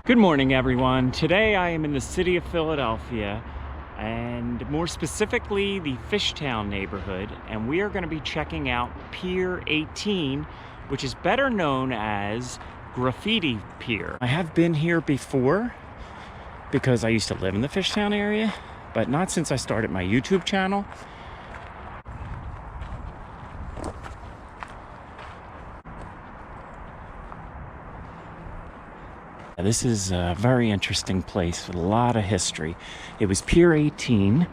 Good morning, everyone. Today I am in the city of Philadelphia, and more specifically the Fishtown neighborhood, and we are going to be checking out Pier 18, which is better known as Graffiti Pier. I have been here before because I used to live in the Fishtown area, but not since I started my YouTube channel. This is a very interesting place with a lot of history. It was Pier 18,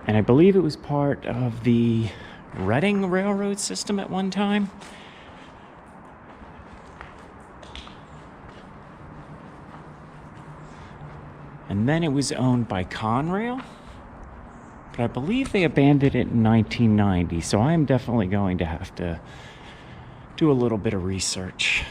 and I believe it was part of the Reading Railroad system at one time. And then it was owned by Conrail, but I believe they abandoned it in 1990, so I am definitely going to have to do a little bit of research.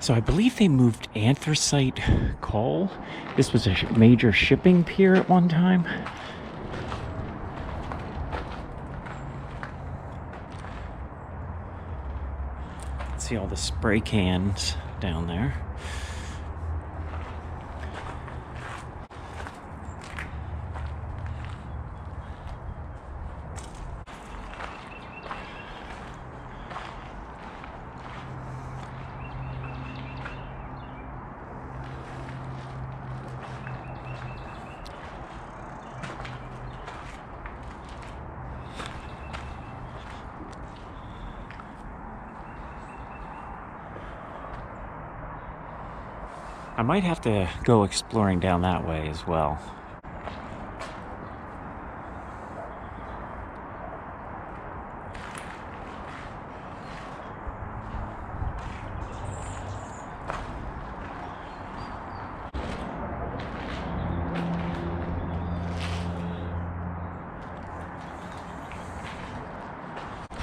So I believe they moved anthracite coal. This was a major shipping pier at one time. See all the spray cans down there. I might have to go exploring down that way as well.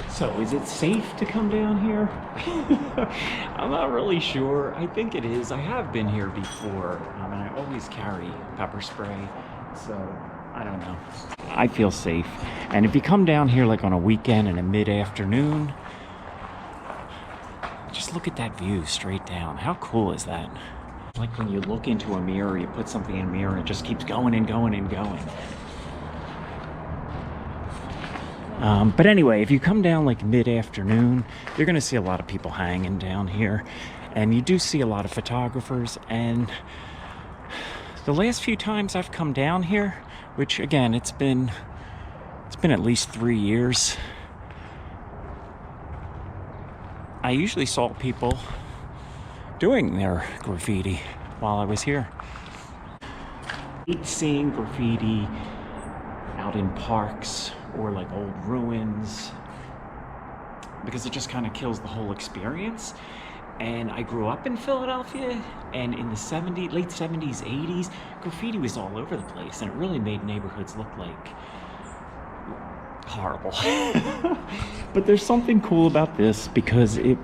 So, is it safe to come down here? I'm not really sure. I think it is. I have been here before, and I always carry pepper spray, so I don't know. I feel safe. And if you come down here like on a weekend in a mid-afternoon, just look at that view straight down. How cool is that? Like when you look into a mirror, you put something in a mirror, and it just keeps going and going and going. But anyway, if you come down like mid-afternoon, you're going to see a lot of people hanging down here. And you do see a lot of photographers. And the last few times I've come down here, which again, it's been at least 3 years, I usually saw people doing their graffiti while I was here. I hate seeing graffiti out in parks or like old ruins, because it just kind of kills the whole experience. And I grew up in Philadelphia, and in the late 70s, 80s, graffiti was all over the place, and it really made neighborhoods look like horrible. But there's something cool about this, because it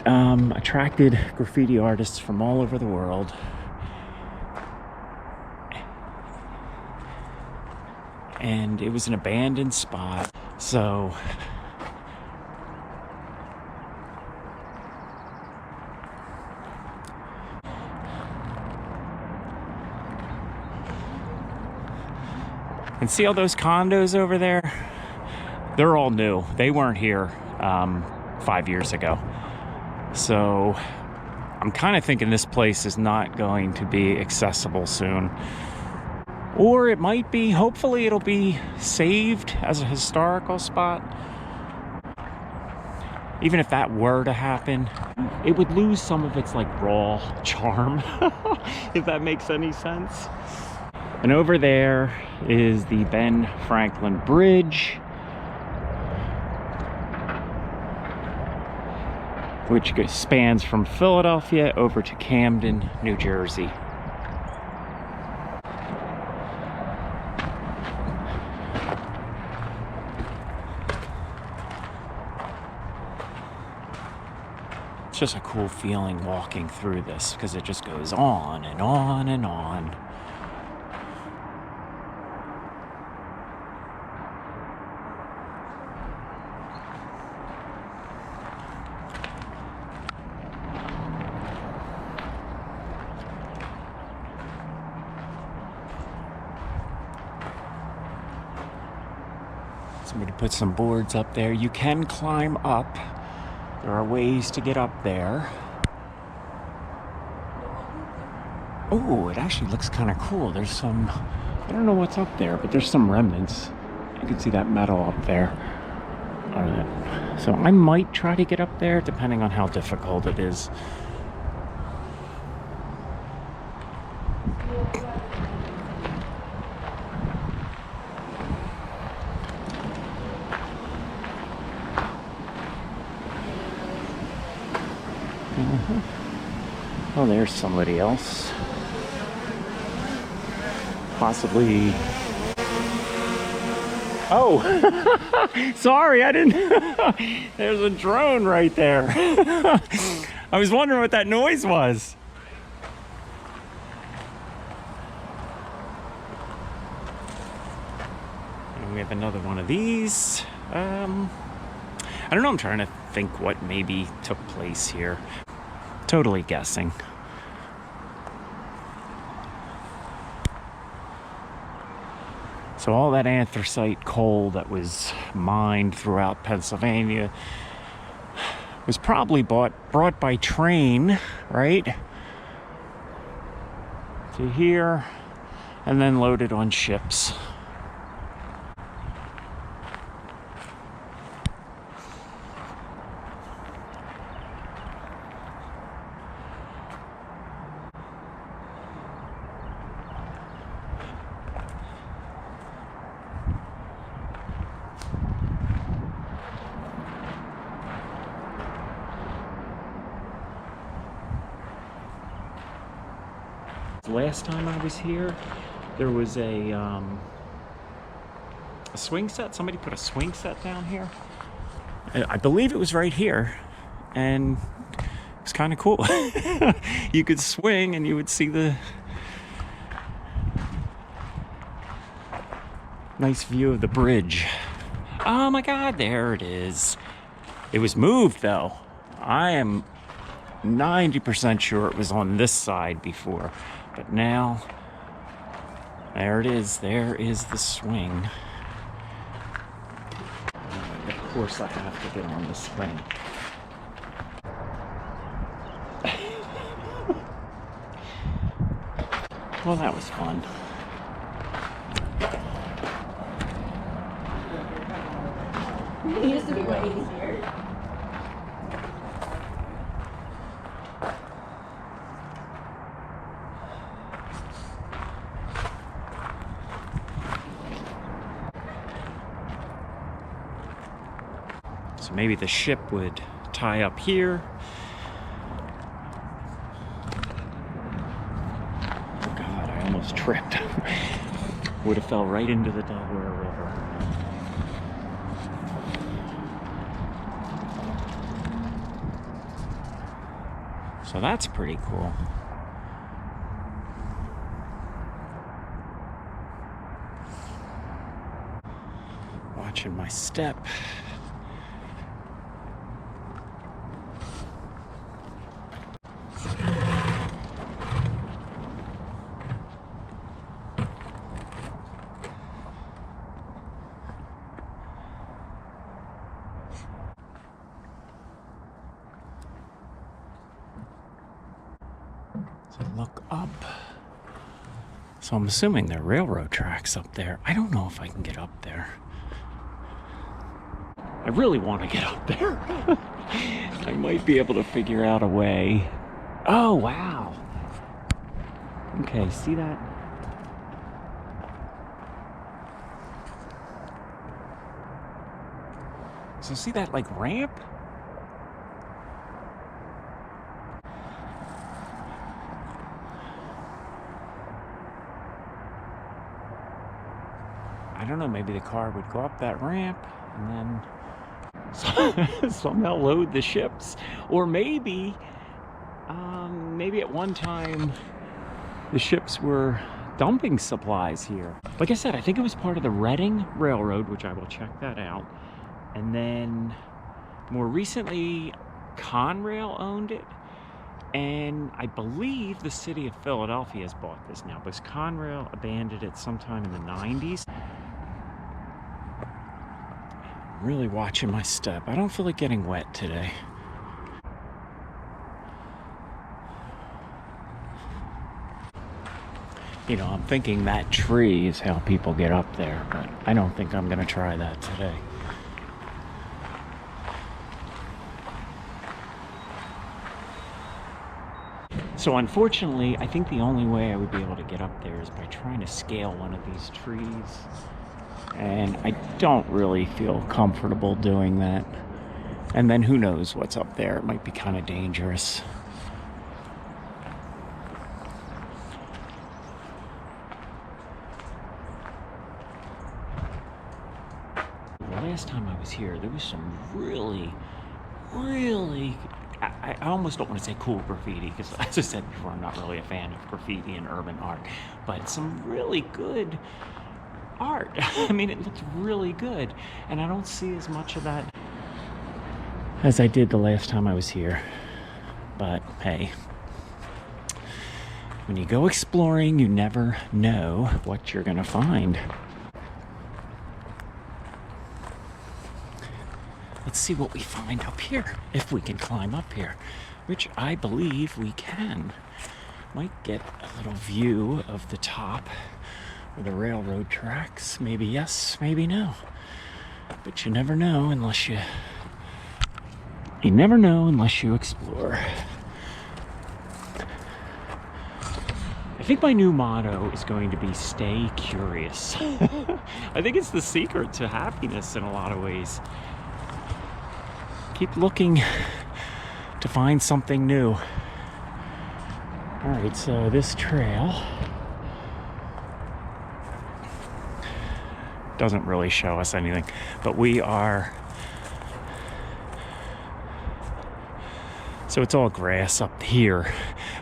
attracted graffiti artists from all over the world. And it was an abandoned spot, so and see all those condos over there? They're all new. They weren't here 5 years ago. So I'm kind of thinking this place is not going to be accessible soon. Or it might be, hopefully it'll be saved as a historical spot. even if that were to happen, it would lose some of its like raw charm, if that makes any sense. And over there is the Ben Franklin Bridge, which spans from Philadelphia over to Camden, New Jersey. It's just a cool feeling walking through this because it just goes on and on and on. Somebody put some boards up there. You can climb up. There are ways to get up there. Oh, it actually looks kind of cool. There's some, I don't know what's up there, but there's some remnants. You can see that metal up there. So I might try to get up there, depending on how difficult it is. Oh, there's somebody else. Possibly. Oh, sorry, I didn't. There's a drone right there. I was wondering what that noise was. And we have another one of these. I don't know, I'm trying to think what maybe took place here. Totally guessing. So all that anthracite coal that was mined throughout Pennsylvania was probably brought by train, right? To here, and then loaded on ships. Last time I was here, there was a swing set. Somebody put a swing set down here. I believe it was right here, and it was kind of cool. You could swing and you would see the nice view of the bridge. Oh my God, there it is. It was moved though. I am 90% sure it was on this side before. But now, there it is. There is the swing. Of course I have to get on the swing. Well, that was fun. It used to be way easier. So maybe the ship would tie up here. Oh God, I almost tripped. Would have fell right into the Delaware River. So that's pretty cool. Watching my step. So look up. So I'm assuming there are railroad tracks up there. I don't know if I can get up there. I really want to get up there. I might be able to figure out a way. Oh, wow. Okay, see that? So see that like ramp? I don't know, maybe the car would go up that ramp and then somehow load the ships. Or maybe at one time the ships were dumping supplies here. Like I said, I think it was part of the Reading Railroad, which I will check that out. And then more recently, Conrail owned it. And I believe the city of Philadelphia has bought this now, because Conrail abandoned it sometime in the 90s. Really watching my step. I don't feel like getting wet today. You know, I'm thinking that tree is how people get up there, but I don't think I'm gonna try that today. So unfortunately, I think the only way I would be able to get up there is by trying to scale one of these trees. And I don't really feel comfortable doing that. And then who knows what's up there? It might be kind of dangerous. The last time I was here, there was some really, I almost don't want to say cool graffiti, because as I said before, I'm not really a fan of graffiti and urban art, but some really good art. I mean, it looks really good, and I don't see as much of that as I did the last time I was here. But hey, when you go exploring, you never know what you're gonna find. Let's see what we find up here, if we can climb up here, which I believe we can. Might get a little view of the top of the railroad tracks. Maybe yes, maybe no. But you never know unless you explore. I think my new motto is going to be stay curious. I think it's the secret to happiness in a lot of ways. Keep looking to find something new. All right, so this trail doesn't really show us anything, but we are, so it's all grass up here,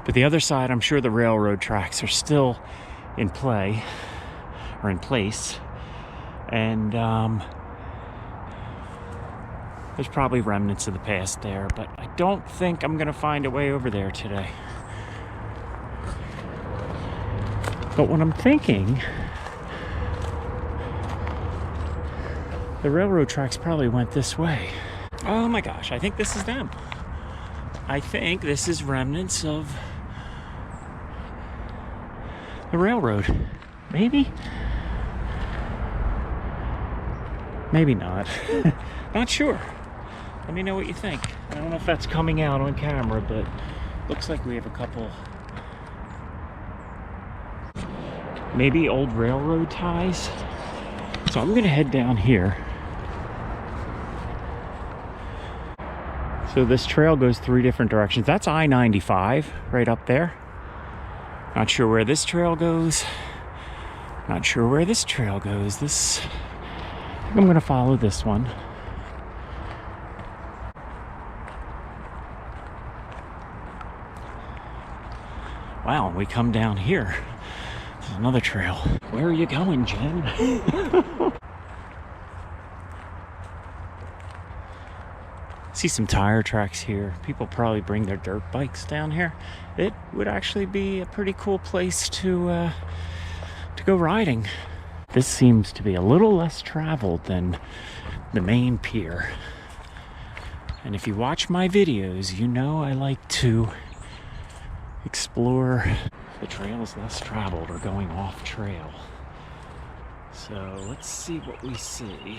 but the other side, I'm sure the railroad tracks are still in play, or in place, and there's probably remnants of the past there, but I don't think I'm gonna find a way over there today. But what I'm thinking, the railroad tracks probably went this way. Oh my gosh, I think this is them. I think this is remnants of the railroad. Maybe? Maybe not. Not sure. Let me know what you think. I don't know if that's coming out on camera, but looks like we have a couple, maybe old railroad ties. So I'm gonna head down here. So this trail goes 3 different directions. That's I-95 right up there. Not sure where this trail goes. Not sure where this trail goes. I think I'm gonna follow this one. Wow, we come down here. There's another trail. Where are you going, Jen? See some tire tracks here. People probably bring their dirt bikes down here. It would actually be a pretty cool place to go riding. This seems to be a little less traveled than the main pier. And if you watch my videos, you know I like to explore the trails less traveled or going off trail. So let's see what we see.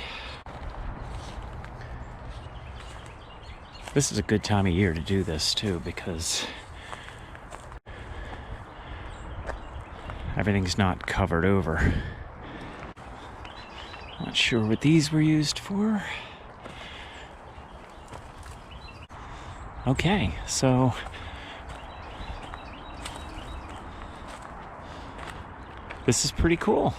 This is a good time of year to do this too, because everything's not covered over. Not sure what these were used for. Okay, so this is pretty cool.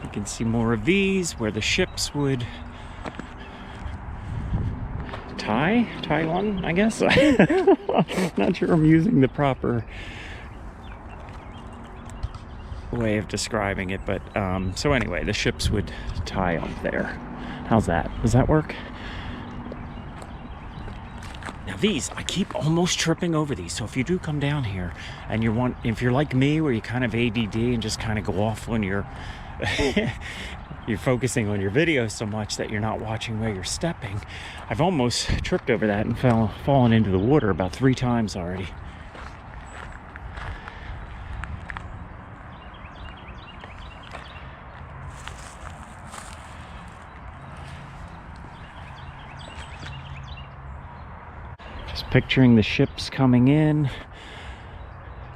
You can see more of these where the ships would tie one, I guess. Not sure I'm using the proper way of describing it, but so anyway, the ships would tie up there. How's that? Does that work? Now these, I keep almost tripping over these, so if you do come down here and if you're like me where you kind of ADD and just kind of go off when you're you're focusing on your video so much that you're not watching where you're stepping. I've almost tripped over that and fallen into the water about 3 times already. Just picturing the ships coming in,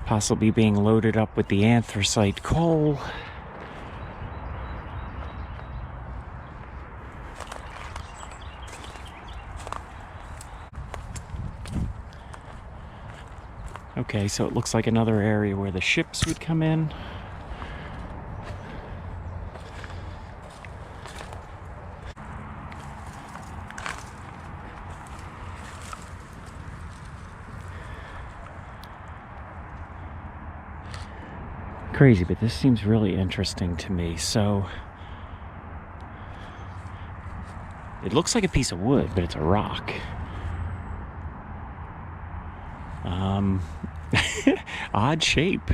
possibly being loaded up with the anthracite coal. Okay, so it looks like another area where the ships would come in. Crazy, but this seems really interesting to me. So it looks like a piece of wood, but it's a rock. Odd shape.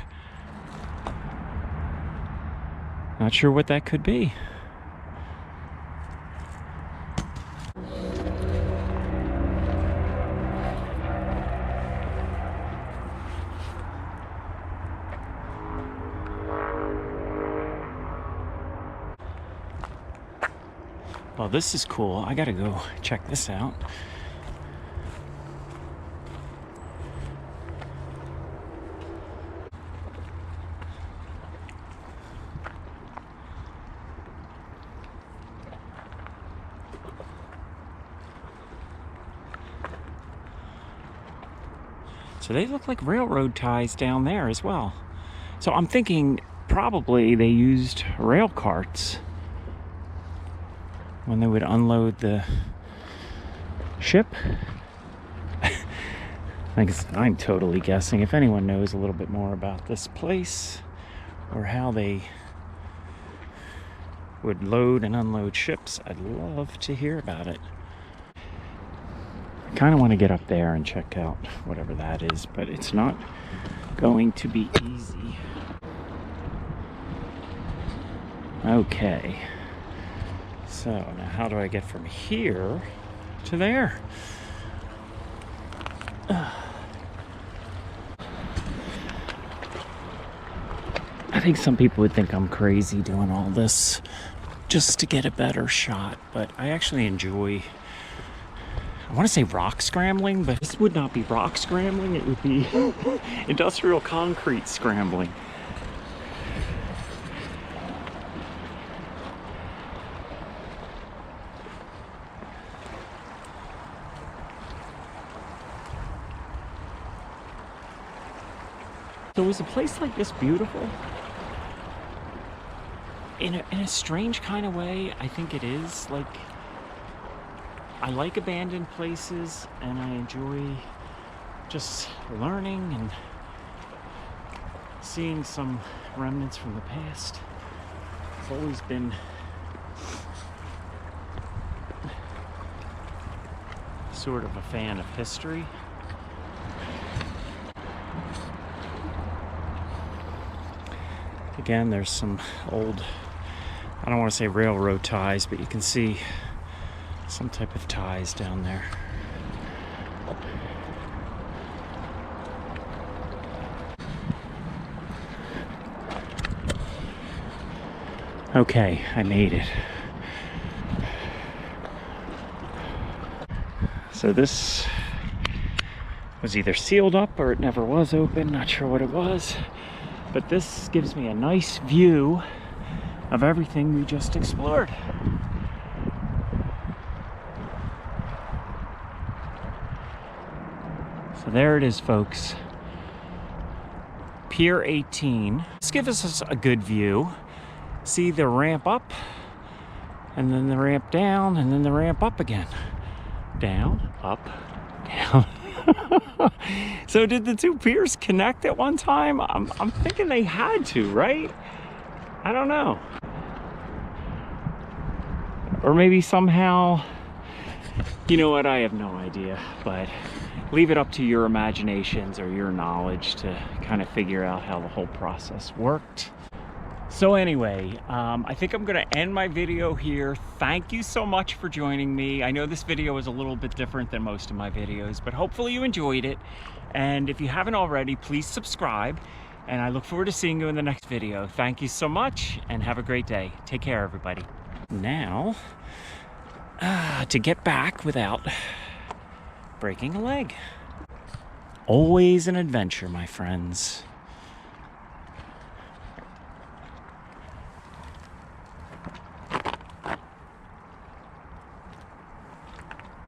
Not sure what that could be. Well, this is cool. I gotta go check this out. So they look like railroad ties down there as well. So I'm thinking probably they used rail carts when they would unload the ship. I'm totally guessing. If anyone knows a little bit more about this place or how they would load and unload ships, I'd love to hear about it. I kind of want to get up there and check out whatever that is, but it's not going to be easy. Okay. So now how do I get from here to there? I think some people would think I'm crazy doing all this just to get a better shot, but I actually enjoy, I want to say rock scrambling, but this would not be rock scrambling, it would be industrial concrete scrambling. So is a place like this beautiful? In a strange kind of way, I think it is. Like, I like abandoned places and I enjoy just learning and seeing some remnants from the past. I've always been sort of a fan of history. Again, there's some old, I don't want to say railroad ties, but you can see some type of ties down there. Okay, I made it. So this was either sealed up or it never was open, not sure what it was. But this gives me a nice view of everything we just explored. So there it is, folks. Pier 18. This gives us a good view. See the ramp up, and then the ramp down, and then the ramp up again. Down, up, down. So did the two piers connect at one time? I'm thinking they had to, right? I don't know. Or maybe somehow, you know what, I have no idea, but leave it up to your imaginations or your knowledge to kind of figure out how the whole process worked. So anyway, I think I'm gonna end my video here. Thank you so much for joining me. I know this video is a little bit different than most of my videos, but hopefully you enjoyed it. And if you haven't already, please subscribe. And I look forward to seeing you in the next video. Thank you so much and have a great day. Take care, everybody. Now, to get back without breaking a leg. Always an adventure, my friends.